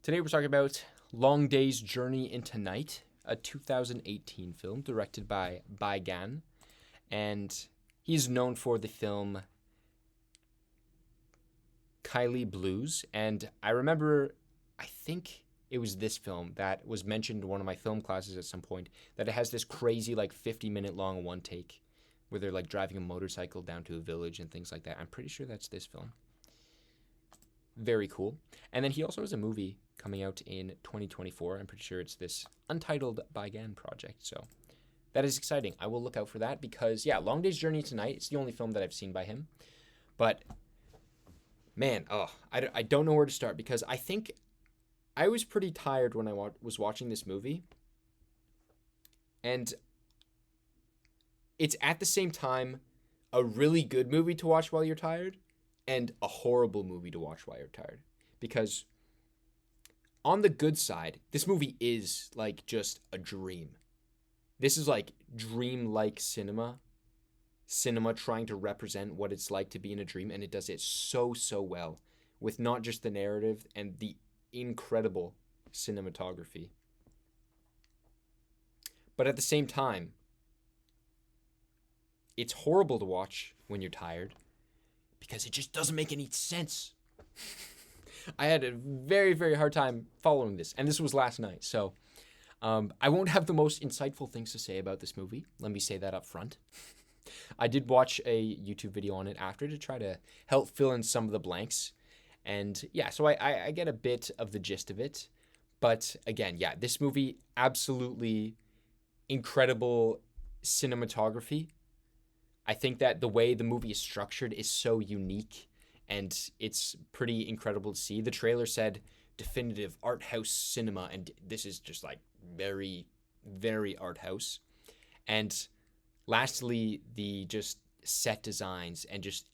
Today we're talking about Long Day's Journey into Night, a 2018 film directed by Bai Gan, and he's known for the film Kylie Blues. And I remember, I think it was this film that was mentioned in one of my film classes at some point, that it has this crazy 50-minute long one take where they're driving a motorcycle down to a village and things like that. I'm pretty sure that's this film. Very cool. And then he also has a movie coming out in 2024. I'm pretty sure it's this untitled Bai Gan project. So that is exciting. I will look out for that because, Long Day's Journey to Night, it's the only film that I've seen by him. But, man, I don't know where to start because I think I was pretty tired when I was watching this movie. And it's at the same time a really good movie to watch while you're tired and a horrible movie to watch while you're tired. Because on the good side, this movie is just a dream. This is dream-like cinema trying to represent what it's like to be in a dream, and it does it so well with not just the narrative and the incredible cinematography. But at the same time, it's horrible to watch when you're tired because it just doesn't make any sense. I had a very, very hard time following this, and this was last night, so I won't have the most insightful things to say about this movie. Let me say that up front. I did watch a YouTube video on it after to try to help fill in some of the blanks, and so I get a bit of the gist of it, but again, this movie, absolutely incredible cinematography. I think that the way the movie is structured is so unique, and it's pretty incredible to see. The trailer said definitive art house cinema, and this is just very, very art house. And lastly, the just set designs and just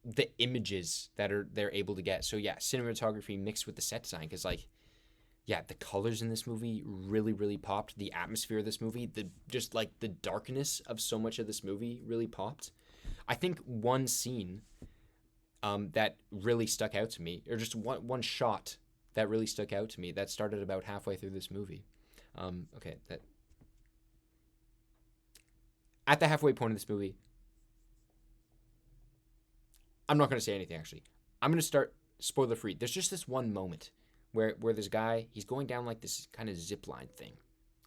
the images that they're able to get. So cinematography mixed with the set design, because the colors in this movie really, really popped. The atmosphere of this movie, the darkness of so much of this movie really popped. I think one scene that really stuck out to me, or just one shot that really stuck out to me, that started about halfway through this movie. At the halfway point of this movie, I'm not going to say anything, actually. I'm going to start spoiler free. There's just this one moment where this guy, he's going down this kind of zip line thing.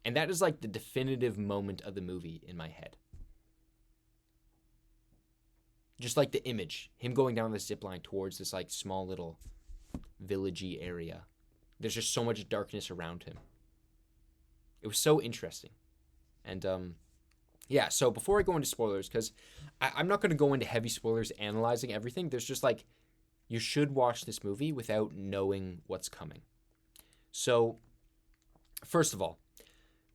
And that is the definitive moment of the movie in my head. Just the image, him going down this zip line towards this small little villagey area. There's just so much darkness around him. It was so interesting. And so before I go into spoilers, because I'm not going to go into heavy spoilers analyzing everything. There's just you should watch this movie without knowing what's coming. So, first of all,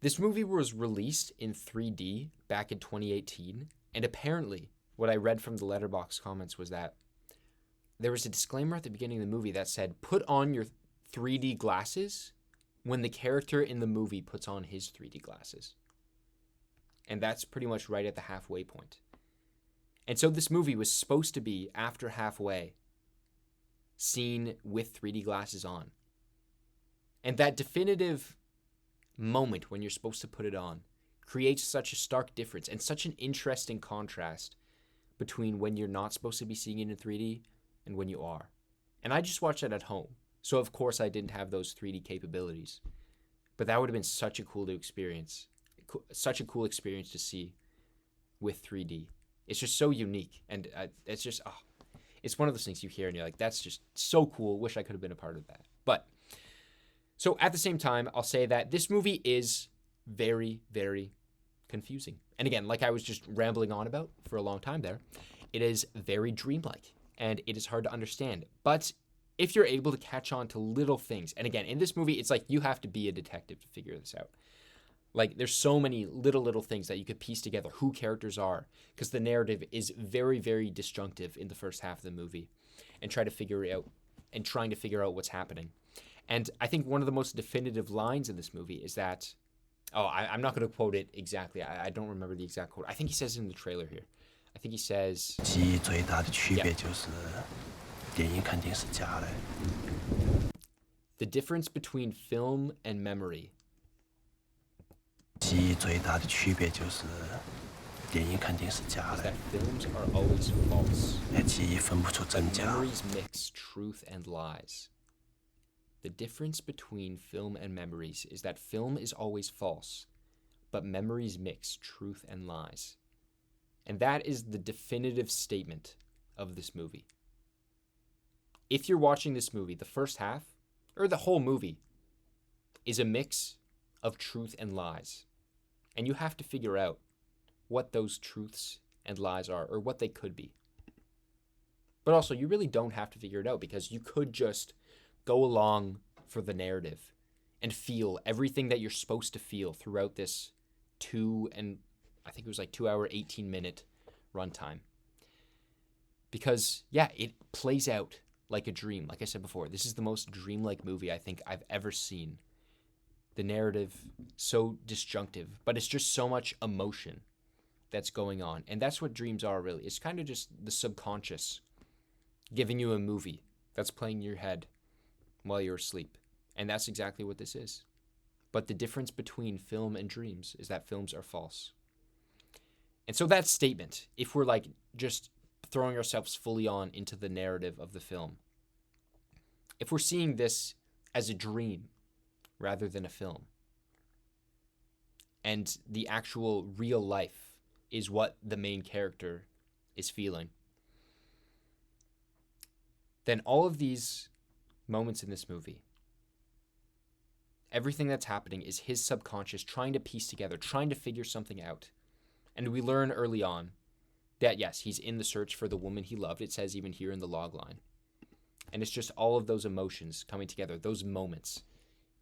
this movie was released in 3D back in 2018, and apparently, what I read from the Letterboxd comments was that there was a disclaimer at the beginning of the movie that said, put on your 3D glasses when the character in the movie puts on his 3D glasses. And that's pretty much right at the halfway point. And so this movie was supposed to be, after halfway, seen with 3D glasses on. And that definitive moment when you're supposed to put it on creates such a stark difference and such an interesting contrast between when you're not supposed to be seeing it in 3D and when you are. And I just watched it at home, so of course I didn't have those 3D capabilities. But that would have been such a cool experience to see with 3D. It's just so unique, and it's just it's one of those things you hear and you're that's just so cool. Wish I could have been a part of that. But so at the same time, I'll say that this movie is very, very confusing. And again, I was just rambling on about for a long time there, it is very dreamlike and it is hard to understand. But if you're able to catch on to little things, and again, in this movie, it's you have to be a detective to figure this out. There's so many little things that you could piece together who characters are, because the narrative is very, very disjunctive in the first half of the movie, and trying to figure out what's happening. And I think one of the most definitive lines in this movie is that, I'm not going to quote it exactly. I don't remember the exact quote. I think he says it in the trailer here. I think he says, 记忆最大的区别就是电影肯定是假的。The difference between film and memory. 记忆最大的区别就是电影肯定是假 Is 的 that，films are always false. 记忆分不出真假。 Memories mix truth and lies. The difference between film and memories is that film is always false, but memories mix truth and lies. And that is the definitive statement of this movie. If you're watching this movie, the first half, or the whole movie, is a mix of truth and lies. And you have to figure out what those truths and lies are, or what they could be. But also, you really don't have to figure it out, because you could just go along for the narrative and feel everything that you're supposed to feel throughout this 2 hour, 18-minute runtime. Because, yeah, it plays out like a dream. Like I said before, this is the most dreamlike movie I think I've ever seen. The narrative, so disjunctive, but it's just so much emotion that's going on. And that's what dreams are, really. It's kind of just the subconscious giving you a movie that's playing in your head while you're asleep. And that's exactly what this is. But the difference between film and dreams is that films are false. And so that statement, if we're like just throwing ourselves fully on into the narrative of the film, if we're seeing this as a dream rather than a film, and the actual real life is what the main character is feeling, then all of these moments in this movie, everything that's happening is his subconscious trying to piece together, trying to figure something out. And we learn early on that, yes, he's in the search for the woman he loved. It says even here in the log line. And it's just all of those emotions coming together, those moments.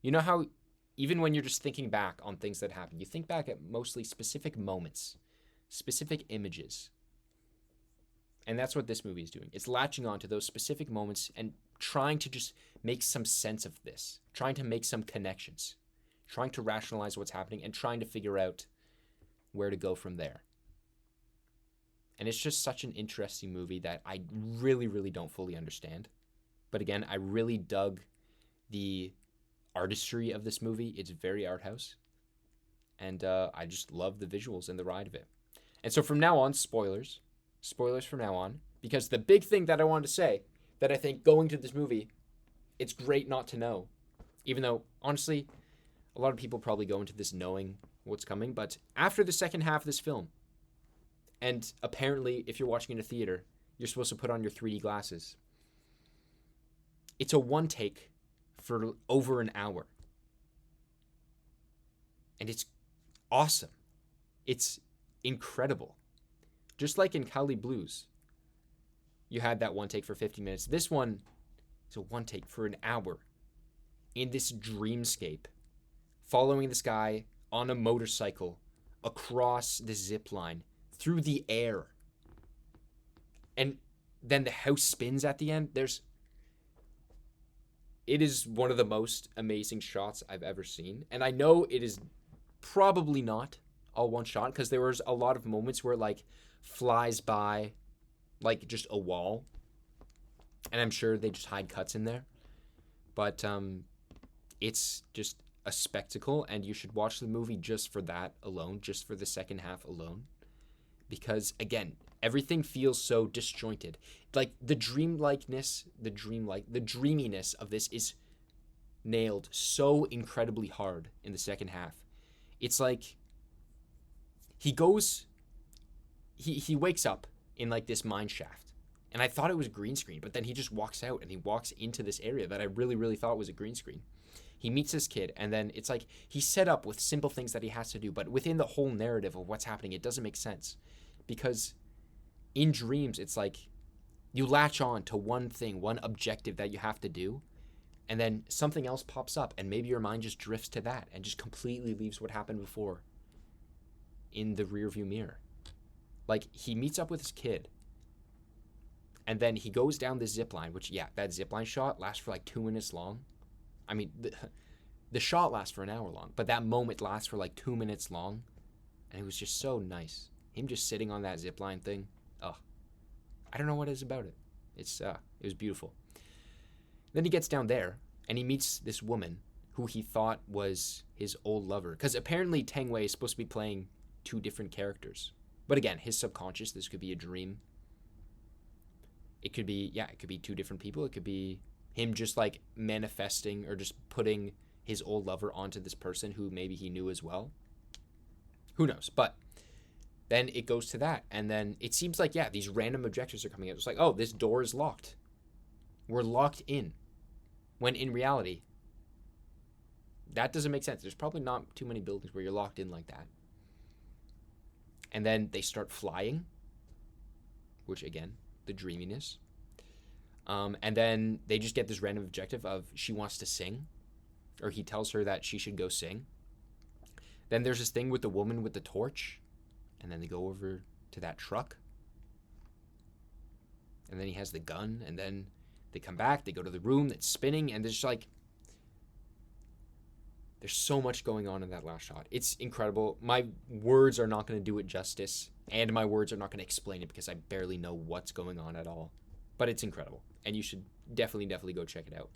You know how even when you're just thinking back on things that happen, you think back at mostly specific moments, specific images. And that's what this movie is doing. It's latching on to those specific moments and trying to just make some sense of this, trying to make some connections, trying to rationalize what's happening, and trying to figure out where to go from there. And it's just such an interesting movie that I really, really don't fully understand. But again, I really dug the artistry of this movie. It's very art house. And I just love the visuals and the ride of it. And so from now on, spoilers from now on, because the big thing that I wanted to say, that I think going to this movie, it's great not to know. Even though, honestly, a lot of people probably go into this knowing what's coming. But after the second half of this film, and apparently if you're watching in a theater, you're supposed to put on your 3D glasses. It's a one take for over an hour. And it's awesome. It's incredible. Just like in Cali Blues, you had that one take for 50 minutes. This one is a one take for an hour in this dreamscape, following this guy on a motorcycle across the zip line through the air. And then the house spins at the end. It is one of the most amazing shots I've ever seen. And I know it is probably not all one shot, because there was a lot of moments where it like flies by like just a wall. And I'm sure they just hide cuts in there. But it's just a spectacle, and you should watch the movie just for that alone, just for the second half alone. Because again, everything feels so disjointed. Like the dreaminess of this is nailed so incredibly hard in the second half. It's like he wakes up in like this mine shaft, and I thought it was a green screen, but then he just walks out and he walks into this area that I really, really thought was a green screen. He meets this kid, and then it's like he's set up with simple things that he has to do, but within the whole narrative of what's happening, it doesn't make sense. Because in dreams, it's like you latch on to one thing, one objective that you have to do, and then something else pops up, and maybe your mind just drifts to that and just completely leaves what happened before in the rearview mirror. Like, he meets up with his kid, and then he goes down the zip line, which, yeah, that zip line shot lasts for like 2 minutes long. I mean, the shot lasts for an hour long, but that moment lasts for like 2 minutes long, and it was just so nice. Him just sitting on that zip line thing, I don't know what it is about it. It was beautiful. Then he gets down there, and he meets this woman who he thought was his old lover. Because apparently Tang Wei is supposed to be playing two different characters. But again, his subconscious, this could be a dream. It could be, it could be two different people. It could be him just like manifesting or just putting his old lover onto this person who maybe he knew as well. Who knows? But then it goes to that. And then it seems like, these random objectives are coming out. It's like, oh, this door is locked. We're locked in. When in reality, that doesn't make sense. There's probably not too many buildings where you're locked in like that. And then they start flying, which again, the dreaminess. And then they just get this random objective of she wants to sing, or he tells her that she should go sing. Then there's this thing with the woman with the torch, and then they go over to that truck. And then he has the gun, and then they come back, they go to the room that's spinning, and there's like, there's so much going on in that last shot. It's incredible. My words are not going to do it justice, and my words are not going to explain it because I barely know what's going on at all. But it's incredible, and you should definitely go check it out.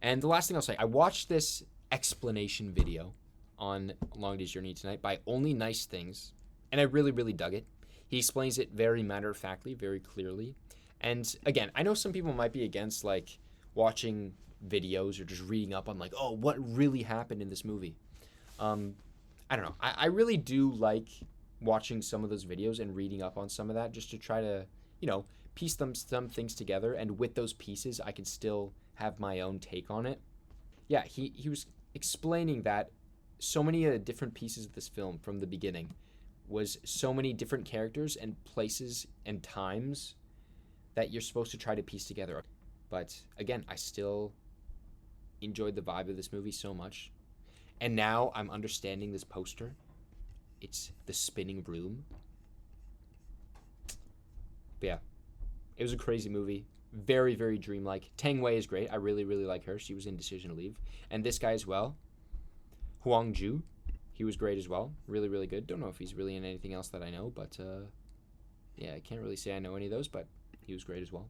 And the last thing I'll say, I watched this explanation video on Long Day's Journey Tonight by Only Nice Things, and I really dug it. He explains it very matter-of-factly, very clearly. And again, I know some people might be against like watching videos or just reading up on like, oh, what really happened in this movie. I don't know. I really do like watching some of those videos and reading up on some of that just to try to, piece some things together. And with those pieces, I can still have my own take on it. Yeah, he was explaining that so many different pieces of this film from the beginning was so many different characters and places and times that you're supposed to try to piece together. But again, I still enjoyed the vibe of this movie so much. And now I'm understanding this poster. It's the spinning room. But yeah, it was a crazy movie. Very dreamlike. Tang Wei is great. I really like her. She was in Decision to Leave. And this guy as well, Huang Ju, he was great as well. Really good. Don't know if he's really in anything else that I know, but I can't really say I know any of those, but he was great as well.